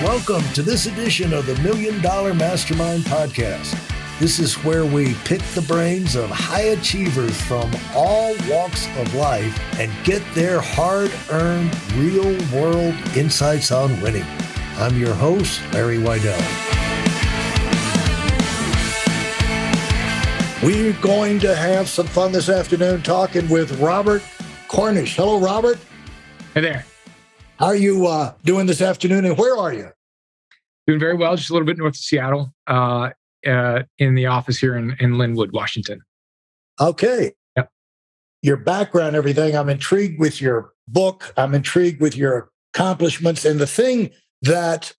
Welcome to this edition of the Million Dollar Mastermind podcast. This is where we pick the brains of high achievers from all walks of life and get their hard-earned, real-world insights on winning. I'm your host, Larry Weidel. We're going to have some fun this afternoon talking with Robert Cornish. Hello, Robert. Hey there. How are you doing this afternoon, and where are you? Doing very well, just a little bit north of Seattle, in the office here in Linwood, Washington. Okay. Yep. Your background, everything. I'm intrigued with your book. I'm intrigued with your accomplishments. And the thing that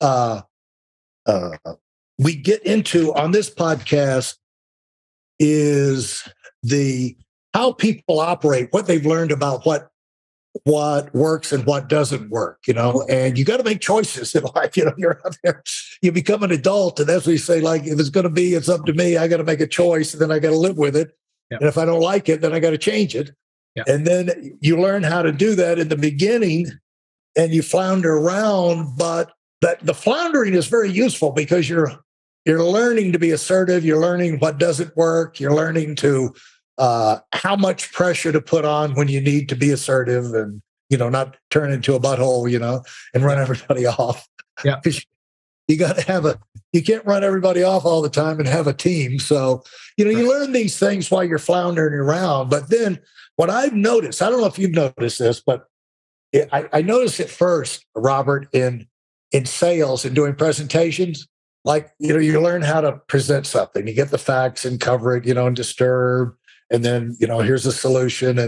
we get into on this podcast is how people operate, what they've learned about what works and what doesn't work, and you got to make choices in life. You're out there, you become an adult, and that's what you say, like, if it's going to be, it's up to me. I got to make a choice, and then I got to live with it. Yep. And if I don't like it, then I got to change it. Yep. And then you learn how to do that in the beginning, and you flounder around. But the floundering is very useful because you're learning to be assertive. You're learning what doesn't work. You're learning to how much pressure to put on when you need to be assertive and, not turn into a butthole, and run everybody off. Yeah. You got to you can't run everybody off all the time and have a team. So, you learn these things while you're floundering around. But then what I've noticed, I don't know if you've noticed this, but I noticed it first, Robert, in sales and doing presentations. Like, you learn how to present something. You get the facts and cover it, and disturb. And then, here's a solution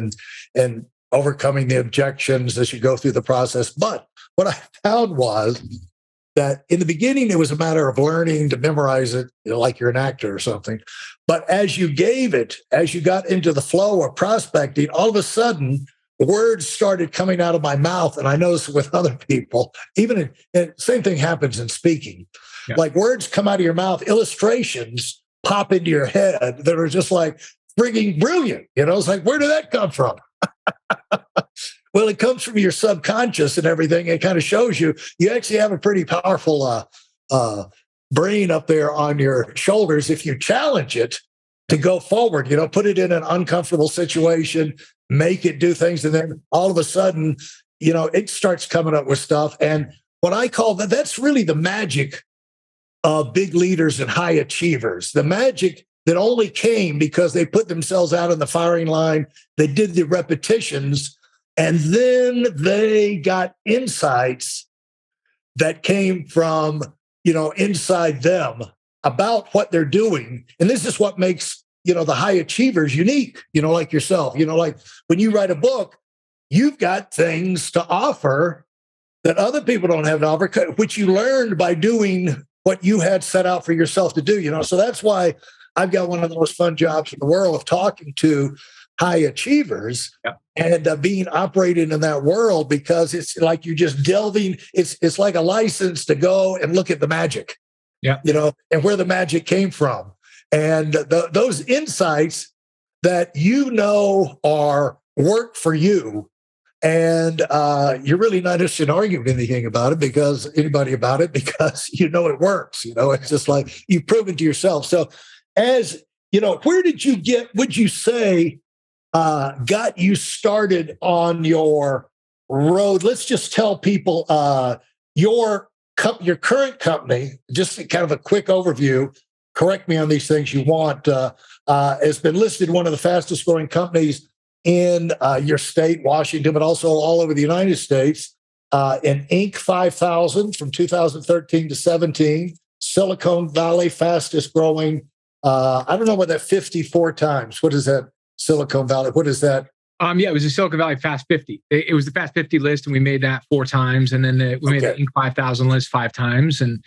and overcoming the objections as you go through the process. But what I found was that in the beginning, it was a matter of learning to memorize it, like you're an actor or something. But as you got into the flow of prospecting, all of a sudden, words started coming out of my mouth. And I noticed with other people, even same thing happens in speaking. Yeah. Like, words come out of your mouth, illustrations pop into your head that are just like, frigging brilliant. It's like, where did that come from? Well, it comes from your subconscious and everything. It kind of shows you actually have a pretty powerful brain up there on your shoulders if you challenge it to go forward. Put it in an uncomfortable situation, make it do things, and then all of a sudden, it starts coming up with stuff. And what I call that's really the magic of big leaders and high achievers. The magic that only came because they put themselves out on the firing line. They did the repetitions, and then they got insights that came from, inside them about what they're doing. And this is what makes, the high achievers unique, like yourself. Like when you write a book, you've got things to offer that other people don't have to offer, which you learned by doing what you had set out for yourself to do, So that's why I've got one of the most fun jobs in the world of talking to high achievers. Yep. And being operating in that world, because it's like you're just delving. It's like a license to go and look at the magic, and where the magic came from. And those insights that are work for you. And you're really not interested in arguing anything about it because it works. It's just like you've proven to yourself. So, as where did you would you say, got you started on your road? Let's just tell people your current company, just kind of a quick overview. Correct me on these things you want. Has been listed one of the fastest growing companies in your state, Washington, but also all over the United States. In Inc. 5000 from 2013 to 17, Silicon Valley fastest growing. I don't know what that 54 times. What is that? Silicon Valley. What is that? It was the Silicon Valley Fast 50. It was the Fast 50 list, and we made that 4 times, and then we made the Inc. 5000 list 5 times. And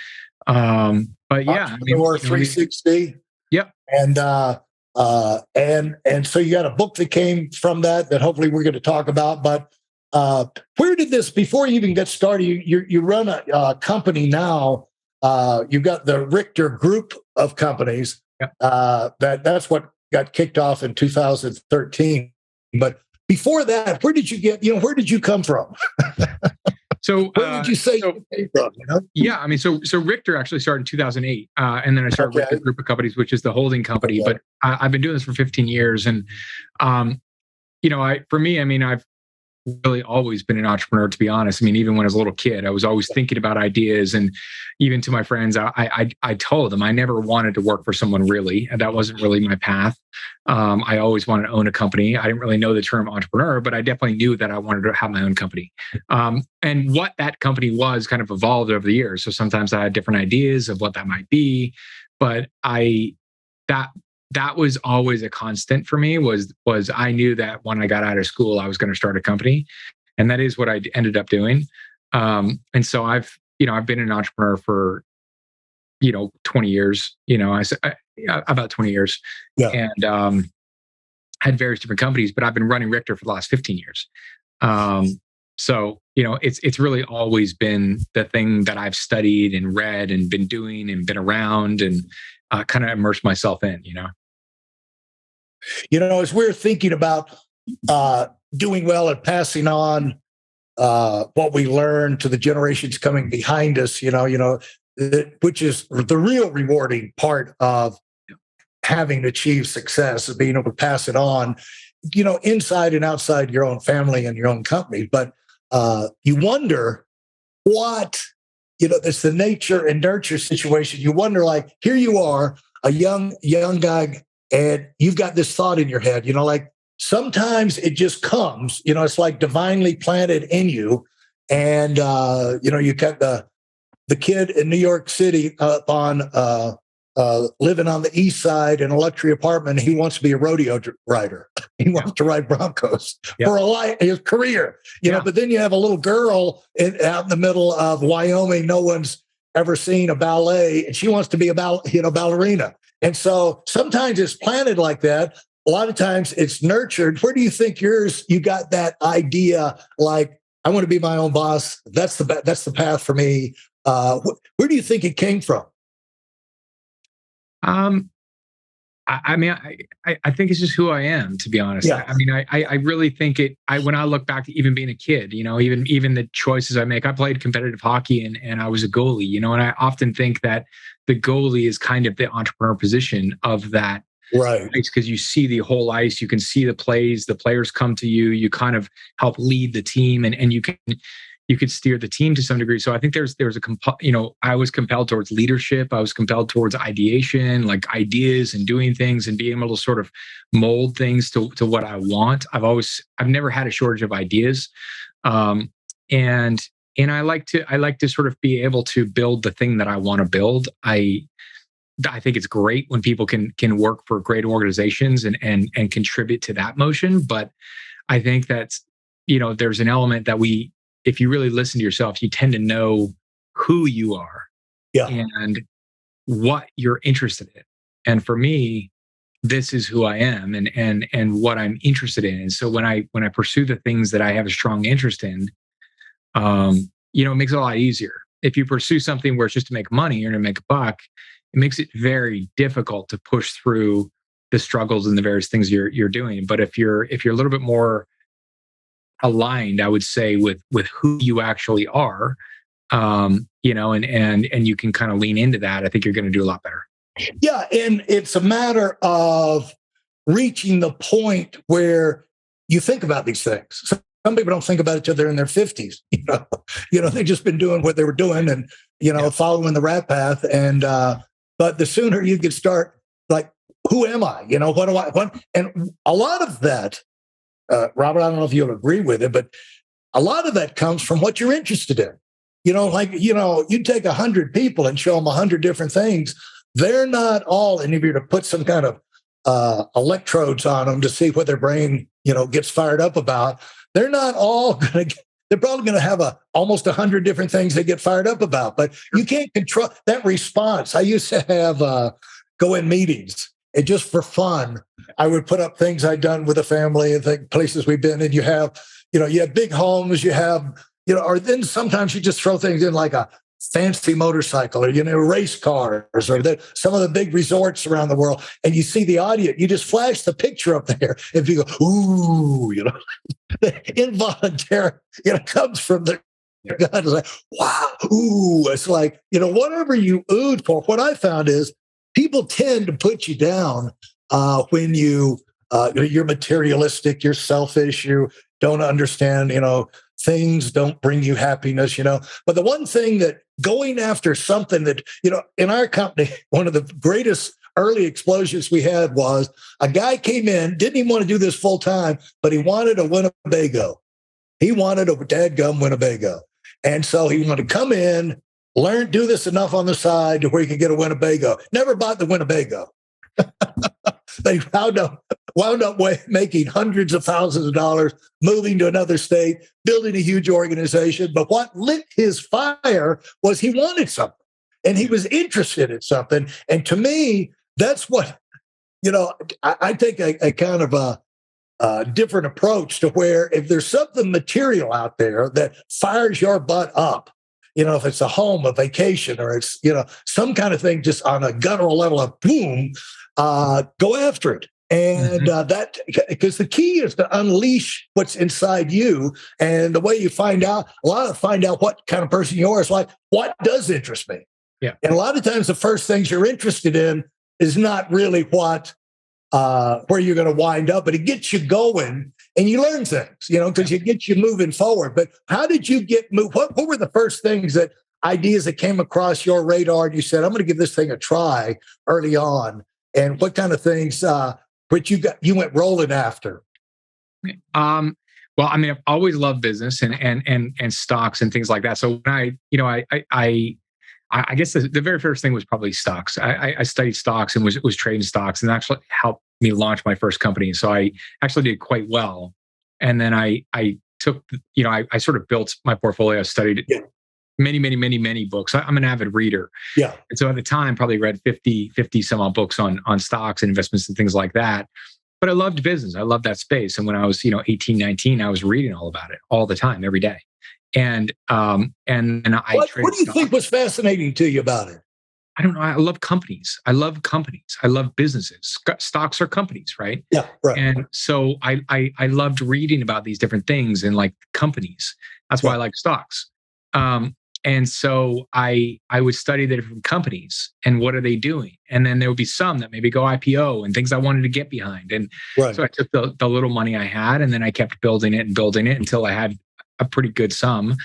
but yeah, or 360. Yep. And so you got a book that came from that hopefully we're going to talk about. But where did this, before you even get started, you run a company now. You've got the Richter Group of Companies. Yep. That's what got kicked off in 2013. But before that, where did you come from? So where would you say you came from? Yeah, I mean, so Richter actually started in 2008, and then I started Richter Group of Companies, which is the holding company. But I've been doing this for 15 years, and for me, I mean, I've really always been an entrepreneur, to be honest. I mean, even when I was a little kid, I was always thinking about ideas. And even to my friends, I told them I never wanted to work for someone really. And that wasn't really my path. I always wanted to own a company. I didn't really know the term entrepreneur, but I definitely knew that I wanted to have my own company. And what that company was kind of evolved over the years. So sometimes I had different ideas of what that might be, but that was always a constant for me was I knew that when I got out of school, I was going to start a company. And that is what I ended up doing. And so I've been an entrepreneur for, 20 years, about 20 years and had various different companies, but I've been running Richter for the last 15 years. So, it's really always been the thing that I've studied and read and been doing and been around and kind of immersed myself in, as we're thinking about doing well and passing on what we learned to the generations coming behind us, which is the real rewarding part of having achieved success, is being able to pass it on, inside and outside your own family and your own company. But you wonder what, it's the nature and nurture situation. You wonder, like, here you are, a young guy, and you've got this thought in your head, like sometimes it just comes, it's like divinely planted in you. And, you got the kid in New York City living on the east side in a luxury apartment. He wants to be a rodeo rider. He wants to ride Broncos for his career, but then you have a little girl out in the middle of Wyoming. No one's ever seen a ballet, and she wants to be a ballerina. And so sometimes it's planted like that. A lot of times it's nurtured. Where do you think you got that idea? Like, I want to be my own boss. That's the path for me. Where do you think it came from? I mean, I think it's just who I am, to be honest. Yeah. I mean, I really think when I look back to even being a kid, even the choices I make. I played competitive hockey and I was a goalie, and I often think that the goalie is kind of the entrepreneur position of that. Right. Because you see the whole ice, you can see the plays, the players come to you, you kind of help lead the team, and you could steer the team to some degree. So I think there's I was compelled towards leadership. I was compelled towards ideation, like ideas and doing things and being able to sort of mold things to what I want. I've never had a shortage of ideas. And I like to sort of be able to build the thing that I want to build. I think it's great when people can work for great organizations and contribute to that motion. But I think that's, there's an element that if you really listen to yourself, you tend to know who you are and what you're interested in. And for me, this is who I am and what I'm interested in. And so when I pursue the things that I have a strong interest in, it makes it a lot easier. If you pursue something where it's just to make money or to make a buck, it makes it very difficult to push through the struggles and the various things you're doing. But if you're a little bit more aligned, I would say, with who you actually are, and you can kind of lean into that, I think you're going to do a lot better. Yeah. And it's a matter of reaching the point where you think about these things. Some people don't think about it till they're in their 50s. They've just been doing what they were doing and, following the rat path. And, but the sooner you can start, like, who am I? What do I want? And a lot of that, Robert, I don't know if you'll agree with it, but a lot of that comes from what you're interested in. You take 100 people and show them 100 different things. They're not all, and if you're to put some kind of electrodes on them to see what their brain, gets fired up about, they're not all going to, they're probably going to have almost 100 different things they get fired up about, but you can't control that response. I used to have go in meetings. And just for fun, I would put up things I'd done with the family and places we've been. And you have big homes, or then sometimes you just throw things in like a fancy motorcycle or, race cars or some of the big resorts around the world. And you see the audience, you just flash the picture up there. If you go, ooh, involuntary, comes from God, it's like, wow, ooh, it's like, whatever you oohed for. What I found is people tend to put you down when you're materialistic, you're selfish, you don't understand, things don't bring you happiness, But the one thing that going after something that, in our company, one of the greatest early explosions we had was a guy came in, didn't even want to do this full time, but he wanted a Winnebago. He wanted a dadgum Winnebago. And so he wanted to come in, do this enough on the side to where he could get a Winnebago. Never bought the Winnebago. They wound up making hundreds of thousands of dollars, moving to another state, building a huge organization. But what lit his fire was he wanted something and he was interested in something. And to me, that's what, I take a kind of a different approach to where if there's something material out there that fires your butt up, if it's a home, a vacation, or it's, some kind of thing just on a guttural level of boom, go after it. And that, because the key is to unleash what's inside you. And the way you find out what kind of person you are is like, what does interest me? Yeah. And a lot of times the first things you're interested in is not really where you're going to wind up, but it gets you going and you learn things, because it gets you moving forward. But how did you get moved? What were the first things ideas that came across your radar and you said, I'm going to give this thing a try early on? And what kind of things, which you went rolling after? Well, I mean, I've always loved business and stocks and things like that. So when I guess the very first thing was probably stocks. I studied stocks and was trading stocks, and actually helped me launch my first company. So I actually did quite well. And then I took, I sort of built my portfolio. I studied many books. I'm an avid reader. Yeah. And so at the time, probably read 50 some odd books on stocks and investments and things like that. But I loved business. I loved that space. And when I was, 18, 19, I was reading all about it all the time, every day. And I what do you think was fascinating to you about it? I don't know. I love companies. I love businesses. Stocks are companies, right? Yeah, right. And so I loved reading about these different things and like companies. That's why I like stocks. And so I would study the different companies and what are they doing, and then there would be some that maybe go IPO and things I wanted to get behind. And so I took the little money I had, and then I kept building it until I had a pretty good sum.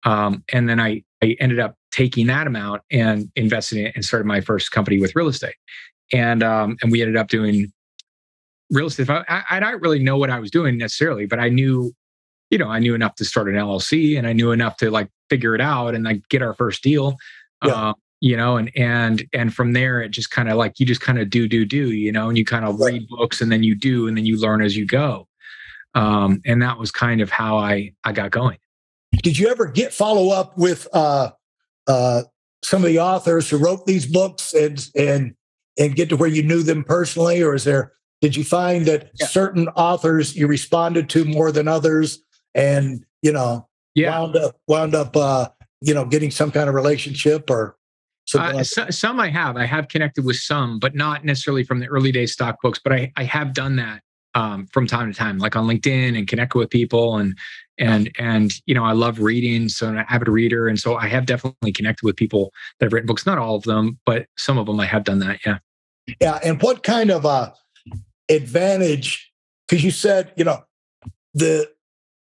And then I ended up taking that amount and investing it and started my first company with real estate. And we ended up doing real estate. I don't really know what I was doing necessarily, but I knew enough to start an LLC, and I knew enough to like figure it out and like get our first deal. And from there, it just kind of like, you just kind of do, and you kind of read books, and then you do, and then you learn as you go. And that was kind of how I got going. Did you ever follow up with some of the authors who wrote these books and get to where you knew them personally? Or did you find that certain authors you responded to more than others and, wound up getting some kind of relationship or something like that? Some I have connected with some, but not necessarily from the early day stock books, but I have done that from time to time, like on LinkedIn, and connect with people and I love reading, so I'm an avid reader, and so I have definitely connected with people that have written books. Not all of them, but some of them I have done that. Yeah. And what kind of advantage? Because you said the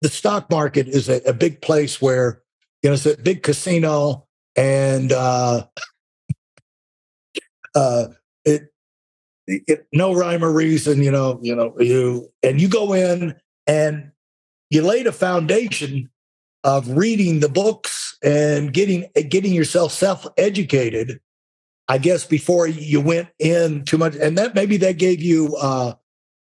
stock market is a big place where it's a big casino, and no rhyme or reason. You go in and you laid a foundation of reading the books and getting yourself self-educated, I guess, before you went in too much. And that gave you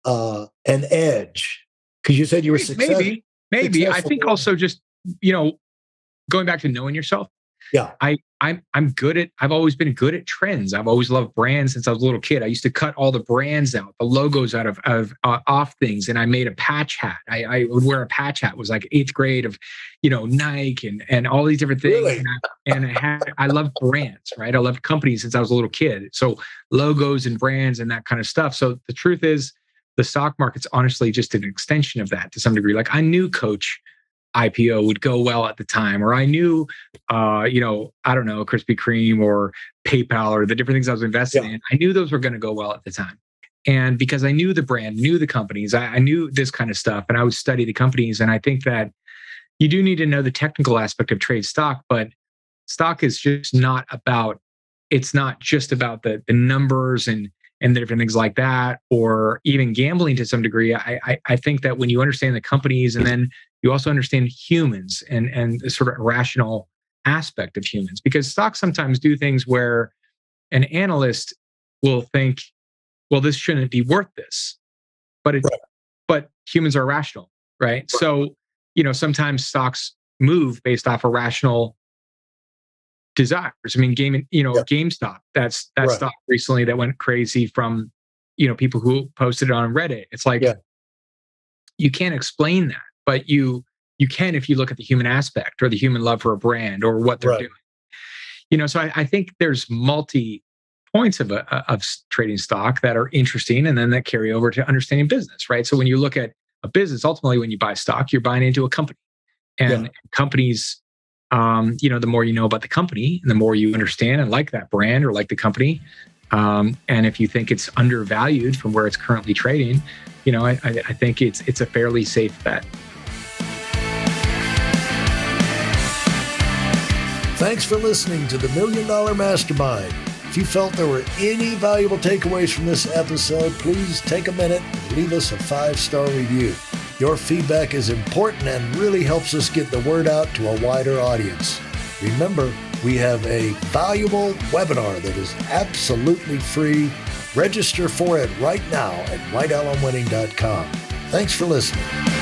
an edge, because you said you were successful. Maybe. I think also just, going back to knowing yourself. Yeah. I've always been good at trends. I've always loved brands since I was a little kid. I used to cut all the brands out, the logos out of off things. And I made a patch hat. I would wear a patch hat. It was like 8th grade of, Nike and all these different things. Really? I love brands, right? I loved companies since I was a little kid. So logos and brands and that kind of stuff. So the truth is, the stock market's honestly just an extension of that to some degree. Like, I knew Coach. IPO would go well at the time, or I knew, I don't know, Krispy Kreme or PayPal or the different things I was investing in. I knew those were going to go well at the time. And because I knew the brand, knew the companies, I knew this kind of stuff, and I would study the companies. And I think that you do need to know the technical aspect of trade stock, but stock is just not about, it's not just about the numbers and the different things like that, or even gambling to some degree. I think that when you understand the companies, and then you also understand humans and the sort of irrational aspect of humans, because stocks sometimes do things where an analyst will think, well, this shouldn't be worth this, but but humans are rational, right? So, sometimes stocks move based off irrational desires. I mean, GameStop, that's stock recently that went crazy from, people who posted it on Reddit. It's like, you can't explain that, but you can if you look at the human aspect or the human love for a brand or what they're doing. So I think there's multi points of trading stock that are interesting, and then that carry over to understanding business, right? So when you look at a business, ultimately, when you buy stock, you're buying into a company, and companies, the more you know about the company, and the more you understand and like that brand or like the company, and if you think it's undervalued from where it's currently trading, I think it's a fairly safe bet. Thanks for listening to the Million Dollar Mastermind. If you felt there were any valuable takeaways from this episode, please take a minute and leave us a 5-star review. Your feedback is important and really helps us get the word out to a wider audience. Remember, we have a valuable webinar that is absolutely free. Register for it right now at weidelonwinning.com. Thanks for listening.